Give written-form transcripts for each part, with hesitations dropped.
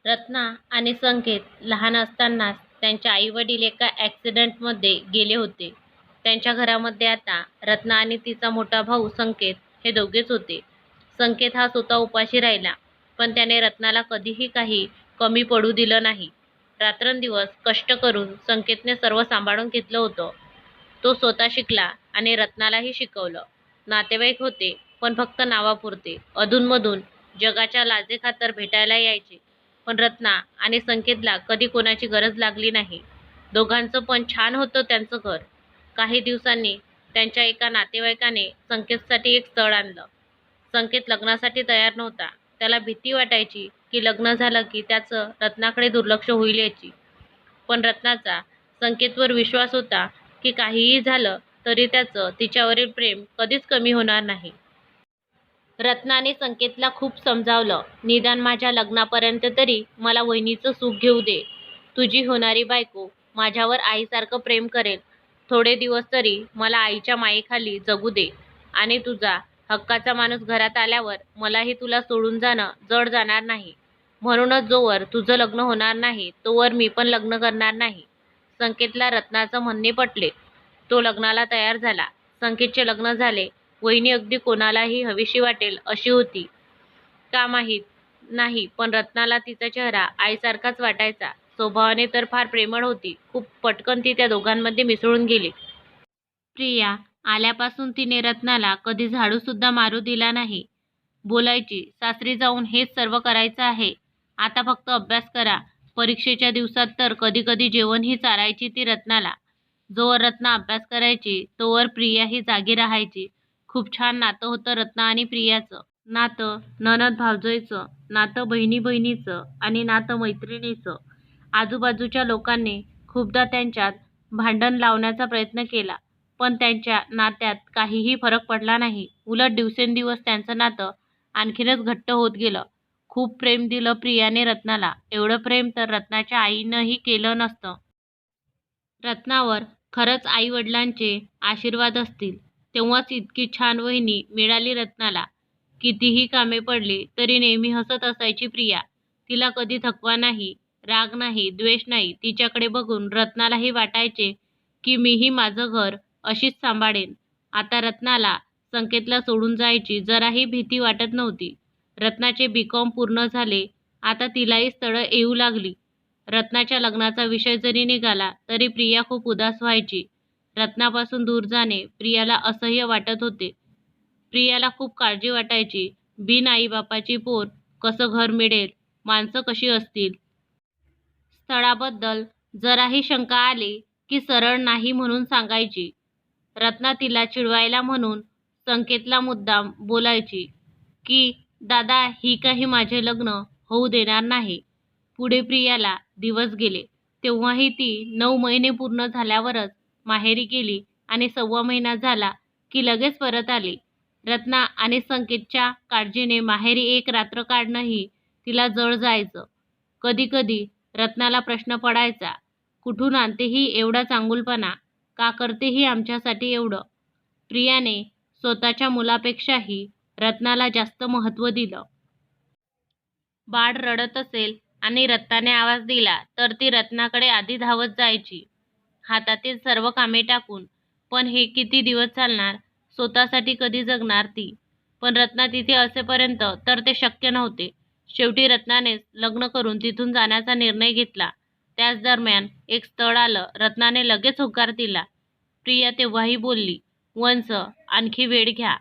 रत्ना आणि संकेत लहान असतानाच त्यांचे आई-वडील एका ॲक्सिडेंटमध्ये गेले होते. त्यांच्या घरामध्ये आता रत्ना आणि तिचा मोठा भाऊ संकेत हे दोघेच होते. संकेत हा स्वतः उपाशी राहिला, पण त्याने रत्नाला कधीही काही कमी पडू दिलं नाही. रात्रंदिवस कष्ट करून संकेतने सर्व सांभाळून घेतलं होतं. तो स्वतः शिकला आणि रत्नालाही शिकवलं. नातेवाईक होते, पण फक्त नावापुरते. अधूनमधून जगाच्या लाजेखातर भेटायला यायचे. पण रत्ना आणि संकेतला कधी कोणाची गरज लागली नाही. दोघांचं पण छान होतं त्यांचं घर. काही दिवसांनी त्यांच्या एका नातेवाईकाने संकेतसाठी एक स्थळ आणलं. संकेत लग्नासाठी तयार नव्हता. त्याला भीती वाटायची की लग्न झालं की त्याचं रत्नाकडे दुर्लक्ष होईल याची. पण रत्नाचा संकेतवर विश्वास होता की काहीही झालं तरी त्याचं तिच्यावरील प्रेम कधीच कमी होणार नाही. रत्नाने संकेतला खूप समजावलं, निदान माझ्या लग्नापर्यंत तरी मला वहिनीचं सुख घेऊ दे. तुझी होणारी बायको माझ्यावर आईसारखं प्रेम करेल. थोडे दिवस तरी मला आईच्या मायेखाली जगू दे आणि तुझा हक्काचा माणूस घरात आल्यावर मलाही तुला सोडून जाणं जड जाणार नाही. म्हणूनच जोवर तुझं लग्न होणार नाही तोवर मी पण लग्न करणार नाही. संकेतला रत्नाचं म्हणणे पटले. तो लग्नाला तयार झाला. संकेतचे लग्न झाले. वहिनी अगदी कोणालाही हवीशी वाटेल अशी होती का माहीत नाही, पण रत्नाला तिचा चेहरा आईसारखाच वाटायचा. स्वभावाने तर फार प्रेमळ होती. खूप पटकन ती त्या दोघांमध्ये मिसळून गेली. प्रिया आल्यापासून तिने रत्नाला कधी झाडू सुद्धा मारू दिला नाही. बोलायची, सासरी जाऊन हेच सर्व करायचं आहे. आता फक्त अभ्यास करा. परीक्षेच्या दिवसात तर कधी कधी जेवणही चारायची ती रत्नाला. जोवर रत्ना अभ्यास करायची तोवर प्रिया ही जागी राहायची. खूप छान नातं होतं रत्ना आणि प्रियाचं. नातं नणंद भावजयचं, नातं बहिणी बहिणीचं आणि नातं मैत्रिणीचं. आजूबाजूच्या लोकांनी खूपदा त्यांच्यात भांडण लावण्याचा प्रयत्न केला, पण त्यांच्या नात्यात काहीही फरक पडला नाही. उलट दिवसेंदिवस त्यांचं नातं आणखीनच घट्ट होत गेलं. खूप प्रेम दिलं प्रियाने रत्नाला. एवढं प्रेम तर रत्नाच्या आईनंही केलं नसतं. रत्नावर खरंच आई वडिलांचे आशीर्वाद असतील, तेव्हाच इतकी छान वहिनी मिळाली रत्नाला. कितीही कामे पडली तरी नेहमी हसत असायची प्रिया. तिला कधी थकवा नाही, राग नाही, द्वेष नाही. तिच्याकडे बघून रत्नालाही वाटायचे की मीही माझं घर अशीच सांभाळेन. आता रत्नाला संकेतला सोडून जायची जराही भीती वाटत नव्हती. रत्नाचे बी.कॉम पूर्ण झाले. आता तिलाही स्थळं येऊ लागली. रत्नाच्या लग्नाचा विषय जरी निघाला तरी प्रिया खूप उदास व्हायची. रत्नापासून दूर जाणे प्रियाला असह्य वाटत होते. प्रियाला खूप काळजी वाटायची. बिन आईबापाची पोर कसं घर मिळेल, माणसं कशी असतील. स्थळाबद्दल जराही शंका आली की सरळ नाही म्हणून सांगायची. रत्ना तिला चिडवायला म्हणून संकेतला मुद्दाम बोलायची की दादा ही काही माझे लग्न होऊ देणार नाही. पुढे प्रियाला दिवस गेले. तेव्हाही ती 9 महिने पूर्ण झाल्यावरच माहेरी गेली आणि 1.25 महिना झाला की लगेच परत आली. रत्ना आणि संकेतच्या काळजीने माहेरी एक रात्र काढणंही तिला जड जायचं. कधी कधी रत्नाला प्रश्न पडायचा, कुठून आणते ही एवढा चांगुलपणा, का करते ही आमच्यासाठी एवढं. प्रियाने स्वतःच्या मुलापेक्षाही रत्नाला जास्त महत्त्व दिलं. बाळ रडत असेल आणि रत्नाने आवाज दिला तर ती रत्नाकडे आधी धावत जायची, हातातील सर्व कामे टाकून. पण हे किती दिवस चालणार, स्वतःसाठी कधी जगणार ती. पण रत्ना तिथे असेपर्यंत तर ते शक्य नव्हते. शेवटी रत्नानेच लग्न करून तिथून जाण्याचा निर्णय घेतला. त्याच दरम्यान एक स्थळ आलं. रत्नाने लगेच होकार दिला. प्रिया तेव्हाही बोलली, वंस आणखी वेळ घ्या,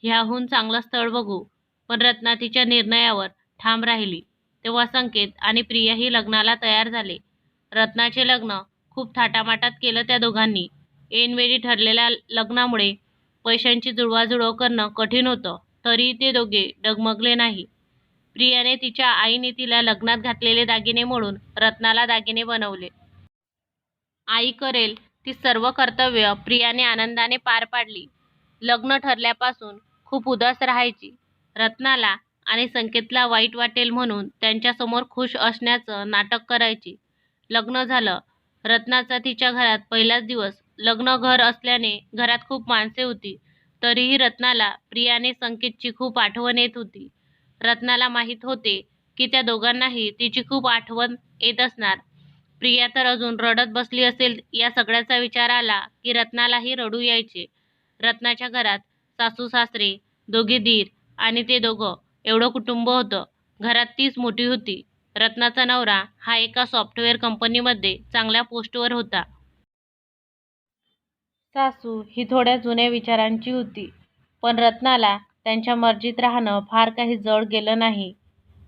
ह्याहून चांगलं स्थळ बघू. पण रत्ना तिच्या निर्णयावर ठाम राहिली. तेव्हा संकेत आणि प्रियाही लग्नाला तयार झाले. रत्नाचे लग्न खूप थाटामाटात केलं त्या दोघांनी. ऐनवेळी ठरलेल्या लग्नामुळे पैशांची जुळवाजुळव करणं कठीण होतं, तरीही ते दोघे डगमगले नाही. प्रियाने तिच्या आईने तिला लग्नात घातलेले दागिने मोडून रत्नाला दागिने बनवले. आई करेल ती सर्व कर्तव्य प्रियाने आनंदाने पार पाडली. लग्न ठरल्यापासून खूप उदास राहायची. रत्नाला आणि संकेतला वाईट वाटेल म्हणून त्यांच्यासमोर खुश असण्याचं नाटक करायची. लग्न झालं. रत्नाचा तिच्या घरात पहिलाच दिवस. लग्न घर असल्याने घरात खूप माणसे होती. तरीही रत्नाला प्रियाने संकेतची खूप आठवण येत होती. रत्नाला माहीत होते की त्या दोघांनाही तिची खूप आठवण येत असणार. प्रिया तर अजून रडत बसली असेल. या सगळ्याचा विचार आला की रत्नालाही रडू यायचे. रत्नाच्या घरात सासू सासरे, दोघे दीर आणि ते दोघं एवढं कुटुंब होतं. घरात तीच मोठी होती. रत्नाचा नवरा हा एका सॉफ्टवेअर कंपनीमध्ये चांगल्या पोस्टवर होता. सासू ही थोड्या जुन्या विचारांची होती, पण रत्नाला त्यांच्या मर्जीत राहणं फार काही जड गेलं नाही.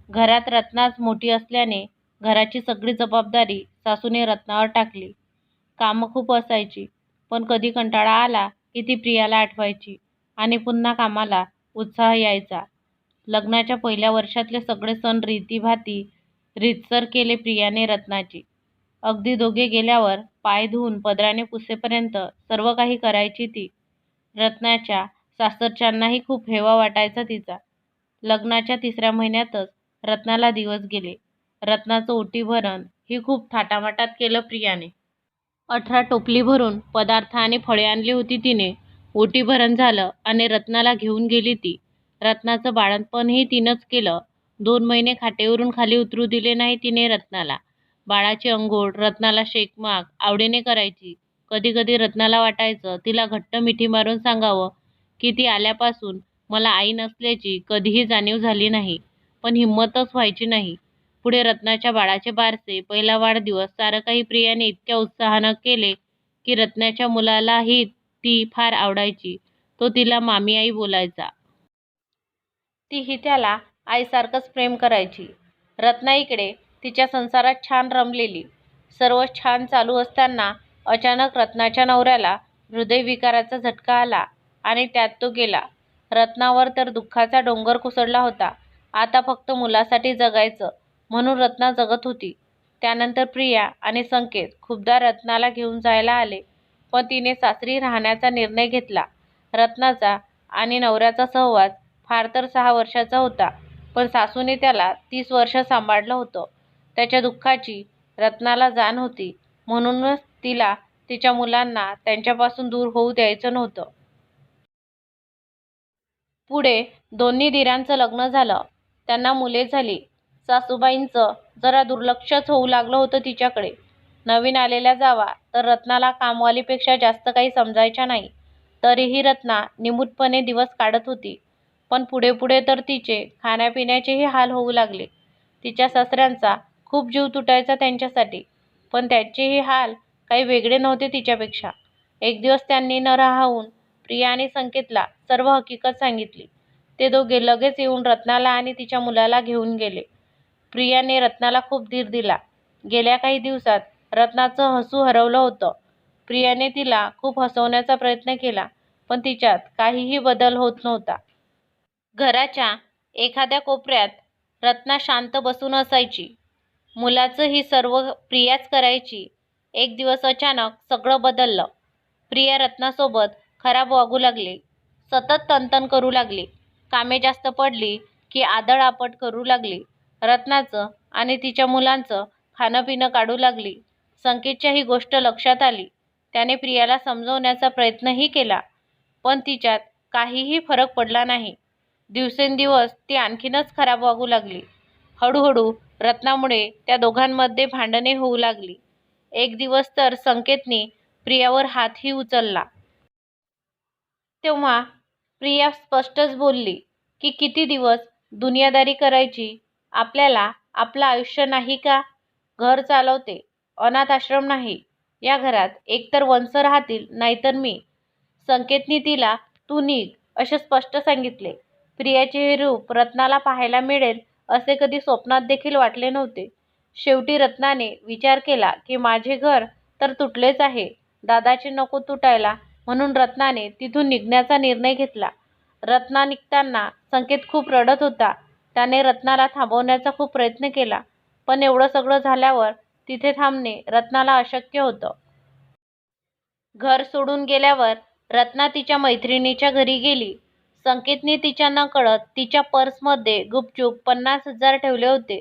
घरात रत्नाच मोठी असल्याने घराची सगळी जबाबदारी सासूने रत्नावर टाकली. कामं खूप असायची, पण कधी कंटाळा आला की ती प्रियाला आठवायची आणि पुन्हा कामाला उत्साह यायचा. लग्नाच्या पहिल्या वर्षातले सगळे सण रीतीभाती रीतसर केले प्रियाने रत्नाची. अगदी दोघे गेल्यावर पाय धुवून पदराने पुसेपर्यंत सर्व काही करायची ती. रत्नाच्या सासरच्यांनाही खूप हेवा वाटायचा तिचा. लग्नाच्या 3ऱ्या महिन्यातच रत्नाला दिवस गेले. रत्नाचं ओटीभरण ही खूप थाटामाटात केलं प्रियाने. 18 टोपली भरून पदार्थ आणि फळे आणली होती तिने. ओटीभरण झालं आणि रत्नाला घेऊन गेली ती. रत्नाचं बाळंतपणही तिनंच केलं. 2 महिने खाटेवरून खाली उतरू दिले नाही तिने रत्नाला. बाळाची अंघोळ रत्नाला शेकमाग आवडीने करायची. कधी कधी रत्नाला वाटायचं तिला घट्ट मिठी मारून सांगावं की ती आल्यापासून मला आई नसल्याची कधीही जाणीव झाली नाही, पण हिंमतच व्हायची नाही. पुढे रत्नाच्या बाळाचे बारसे, पहिला वाढदिवस सारं काही प्रियाने इतक्या उत्साहानं केले की रत्नाच्या मुलालाही ती फार आवडायची. तो तिला मामी आई बोलायचा. तीही त्याला आईसारखंच प्रेम करायची. रत्ना इकडे तिच्या संसारात छान रमलेली. सर्व छान चालू असताना अचानक रत्नाच्या नवऱ्याला हृदयविकाराचा झटका आला आणि त्यात तो गेला. रत्नावर तर दुःखाचा डोंगर कोसळला होता. आता फक्त मुलासाठी जगायचं म्हणून रत्ना जगत होती. त्यानंतर प्रिया आणि संकेत खूपदा रत्नाला घेऊन जायला आले, पण तिने सासरी राहण्याचा निर्णय घेतला. रत्नाचा आणि नवऱ्याचा सहवास फार तर 6 वर्षाचा होता, पण सासूने त्याला 30 वर्ष सांभाळलं होतं. त्याच्या दुःखाची रत्नाला जाण होती, म्हणूनच तिला तिच्या मुलांना त्यांच्यापासून दूर होऊ द्यायचं नव्हतं. पुढे दोन्ही दिरांचं लग्न झालं. त्यांना मुले झाली. सासूबाईंचं जरा दुर्लक्षच होऊ लागलं होतं तिच्याकडे. नवीन आलेल्या जावा तर रत्नाला कामवालीपेक्षा जास्त काही समजायच्या नाही. तरीही रत्ना निमूटपणे दिवस काढत होती. पण पुढे पुढे तर तिचे खाण्यापिण्याचेही हाल होऊ लागले. तिच्या सासऱ्यांचा खूप जीव तुटायचा त्यांच्यासाठी, पण त्यांचेही हाल काही वेगळे नव्हते तिच्यापेक्षा. एक दिवस त्यांनी न राहून प्रिया आणि संकेतला सर्व हकीकत सांगितली. ते दोघे लगेच येऊन रत्नाला आणि तिच्या मुलाला घेऊन गेले. प्रियाने रत्नाला खूप धीर दिला. गेल्या काही दिवसात रत्नाचं हसू हरवलं होतं. प्रियाने तिला खूप हसवण्याचा प्रयत्न केला, पण तिच्यात काहीही बदल होत नव्हता. घराच्या एखाद्या कोपऱ्यात रत्ना शांत बसून असायची. मुलाचं ही सर्व प्रियाच करायची. एक दिवस अचानक सगळं बदललं. प्रिया रत्नासोबत खराब वागू लागली. सतत तणतण करू लागली. कामे जास्त पडली की आदळआपट करू लागली. रत्नाचं आणि तिच्या मुलांचं खाणं पिणं काढू लागली. संकेतच्या ही गोष्ट लक्षात आली. त्याने प्रियाला समजवण्याचा प्रयत्नही केला, पण तिच्यात काहीही फरक पडला नाही. दिवसेंदिवस ती आणखीनच खराब वागू लागली. हळूहळू रत्नामुळे त्या दोघांमध्ये भांडणे होऊ लागली. एक दिवस तर संकेतने प्रियावर हातही उचलला. तेव्हा प्रिया स्पष्टच बोलली की किती दिवस दुनियादारी करायची? आपल्याला आपलं आयुष्य नाही का? घर चालवते, अनाथ आश्रम नाही. या घरात एकतर वंस राहतील नाहीतर मी. संकेतने तिला तू निघ असे स्पष्ट सांगितले. प्रियाचे हे रूप रत्नाला पाहायला मिळेल असे कधी स्वप्नात देखील वाटले नव्हते. शेवटी रत्नाने विचार केला की माझे घर तर तुटलेच आहे, दादाचे नको तुटायला, म्हणून रत्नाने तिथून निघण्याचा निर्णय घेतला. रत्ना निघताना संकेत खूप रडत होता. त्याने रत्नाला थांबवण्याचा खूप प्रयत्न केला, पण एवढं सगळं झाल्यावर तिथे थांबणे रत्नाला अशक्य होतं. घर सोडून गेल्यावर रत्ना तिच्या मैत्रिणीच्या घरी गेली. संकेतने तिच्या नकळत तिच्या पर्समध्ये गुपचूप 50,000 ठेवले होते.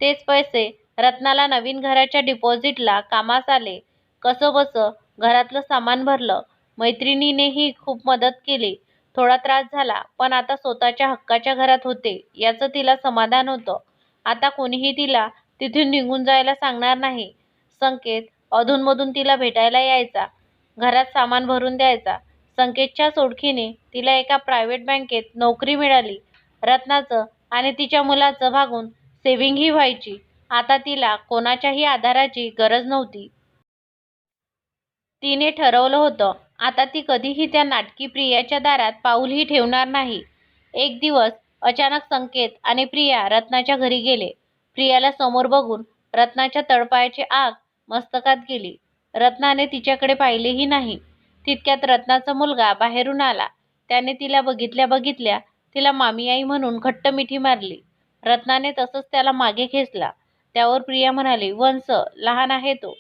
तेच पैसे रत्नाला नवीन घराच्या डिपॉझिटला कामास आले. कसंबसं घरातलं सामान भरलं. मैत्रिणीनेही खूप मदत केली. थोडा त्रास झाला, पण आता स्वतःच्या हक्काच्या घरात होते याचं तिला समाधान होतं. आता कोणीही तिला तिथून निघून जायला सांगणार नाही. संकेत अधूनमधून तिला भेटायला यायचा, घरात सामान भरून द्यायचा. संकेतच्याच ओळखीने तिला एका प्रायव्हेट बँकेत नोकरी मिळाली. रत्नाचं आणि तिच्या मुलाचं भागून सेव्हिंगही व्हायची. आता तिला कोणाच्याही आधाराची गरज नव्हती. तिने ठरवलं होतं, आता ती कधीही त्या नाटकी प्रियाच्या दारात पाऊलही ठेवणार नाही. एक दिवस अचानक संकेत आणि प्रिया रत्नाच्या घरी गेले. प्रियाला समोर बघून रत्नाच्या तळपायाची आग मस्तकात गेली. रत्नाने तिच्याकडे पाहिलेही नाही. तितक्यात रत्नाचा मुलगा बाहेरून आला. त्याने तिला बघितल्या बघितल्या तिला मामी आई म्हणून घट्ट मिठी मारली. रत्नाने तसंच त्याला मागे खेचला. त्यावर प्रिया म्हणाली, वंश लहान आहे तो.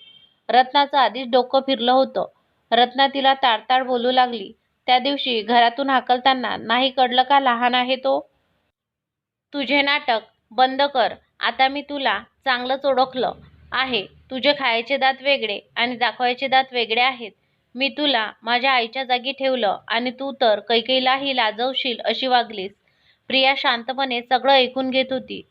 रत्नाचं आधीच डोकं फिरलं होतं. रत्ना तिला ताडताड बोलू लागली, त्या दिवशी घरातून हाकलताना नाही कळलं का लहान आहे तो? तुझे नाटक बंद कर. आता मी तुला चांगलंच ओळखलं आहे. तुझे खायचे दात वेगळे आणि दाखवायचे दात वेगळे आहेत. मी तुला माझ्या आईच्या जागी ठेवलं आणि तू तर कैकेयीलाही लाजवशील अशी वागलीस. प्रिया शांतपणे सगळं ऐकून घेत होती.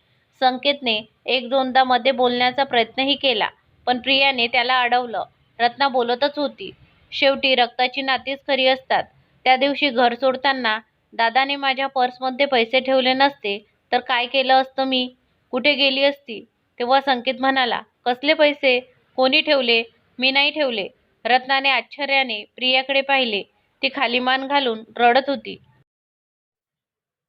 संकेतने एक दोनदा मध्ये बोलण्याचा प्रयत्नही केला, पण प्रियाने त्याला अडवलं. रत्ना बोलतच होती. शेवटी रक्ताची नातीच खरी असतात. त्या दिवशी घर सोडताना दादाने माझ्या पर्समध्ये पैसे ठेवले नसते तर काय केलं असतं मी? कुठे गेली असती? तेव्हा संकेत म्हणाला, कसले पैसे? कोणी ठेवले? मी नाही ठेवले. रत्नाने आश्चर्याने प्रियाकडे पाहिले. ती खाली मान घालून रडत होती.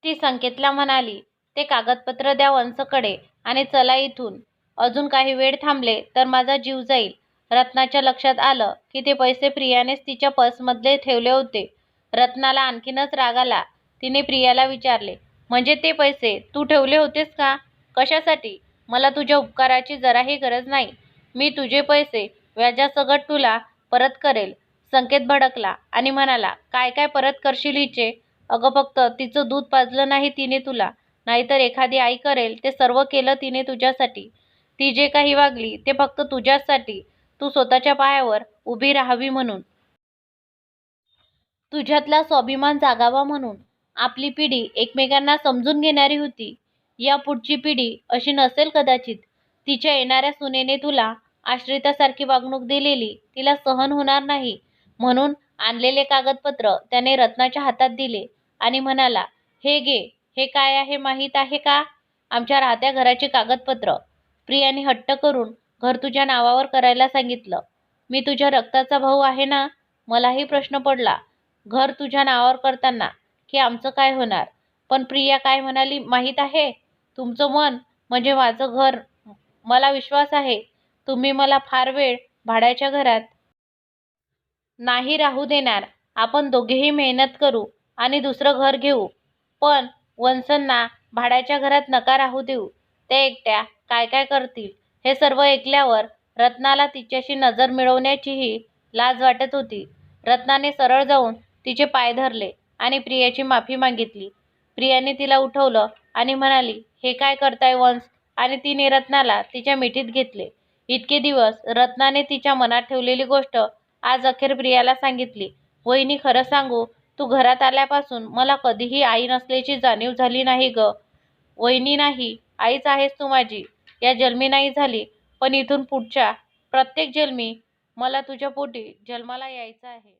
ती संकेतला म्हणाली, ते कागदपत्र द्या वंशकडे आणि चला इथून. अजून काही वेळ थांबले तर माझा जीव जाईल. रत्नाच्या लक्षात आलं की ते पैसे प्रियानेच तिच्या पर्समध्ये ठेवले होते. रत्नाला आणखीनच राग आला. तिने प्रियाला विचारले, म्हणजे ते पैसे तू ठेवले होतेस का? कशासाठी? मला तुझ्या उपकाराची जराही गरज नाही. मी तुझे पैसे व्याजासकट तुला परत करेल. संकेत भडकला आणि म्हणाला, काय काय परत करशील हिचे? अगं फक्त तिचं दूध पाजलं नाही तिने तुला, नाहीतर एखादी आई करेल ते सर्व केलं तिने तुझ्यासाठी. ती जे काही वागली ते फक्त तुझ्यासाठी, तू स्वतःच्या पायावर उभी राहावी म्हणून. तुझ्यातला स्वाभिमान जागावा म्हणून. आपली पिढी एकमेकांना समजून घेणारी होती. या पुढची पिढी अशी नसेल कदाचित. तिच्या येणाऱ्या सुनेने तुला आश्रितासारखी वागणूक दिलेली तिला सहन होणार नाही. म्हणून आणलेले कागदपत्र त्याने रत्नाच्या हातात दिले आणि म्हणाला, हे घे. हे काय आहे माहीत आहे का? आमच्या राहत्या घराची कागदपत्र. प्रियाने हट्ट करून घर तुझ्या नावावर करायला सांगितलं. मी तुझ्या रक्ताचा भाऊ आहे ना? मलाही प्रश्न पडला, घर तुझ्या नावावर करताना की आमचं काय होणार? पण प्रिया काय म्हणाली माहीत आहे? तुमचं मन म्हणजे माझं घर. मला विश्वास आहे तुम्ही मला फार वेळ भाड्याच्या घरात नाही राहू देणार. आपण दोघेही मेहनत करू आणि दुसरं घर घेऊ. पण वंशना भाड्याच्या घरात नका राहू देऊ. ते एकट्या काय काय करतील? हे सर्व ऐकल्यावर रत्नाला तिच्याशी नजर मिळवण्याचीही लाज वाटत होती. रत्नाने सरळ जाऊन तिचे पाय धरले आणि प्रियाची माफी मागितली. प्रियाने तिला उठवलं आणि म्हणाली, हे काय करताय वंश? आणि तिने रत्नाला तिच्या मिठीत घेतले. इतके दिवस रत्नाने तिच्या मनात ठेवलेली गोष्ट आज अखेर प्रियाला सांगितली. वहिनी, खरं सांगू, तू घरात आल्यापासून मला कधीही आई नसल्याची जाणीव झाली नाही ग. वहिनी नाही, आईच आहेस तू माझी. या जन्मी नाही झाली, पण इथून पुढच्या प्रत्येक जन्मी मला तुझ्या पोटी जन्माला यायचं आहे.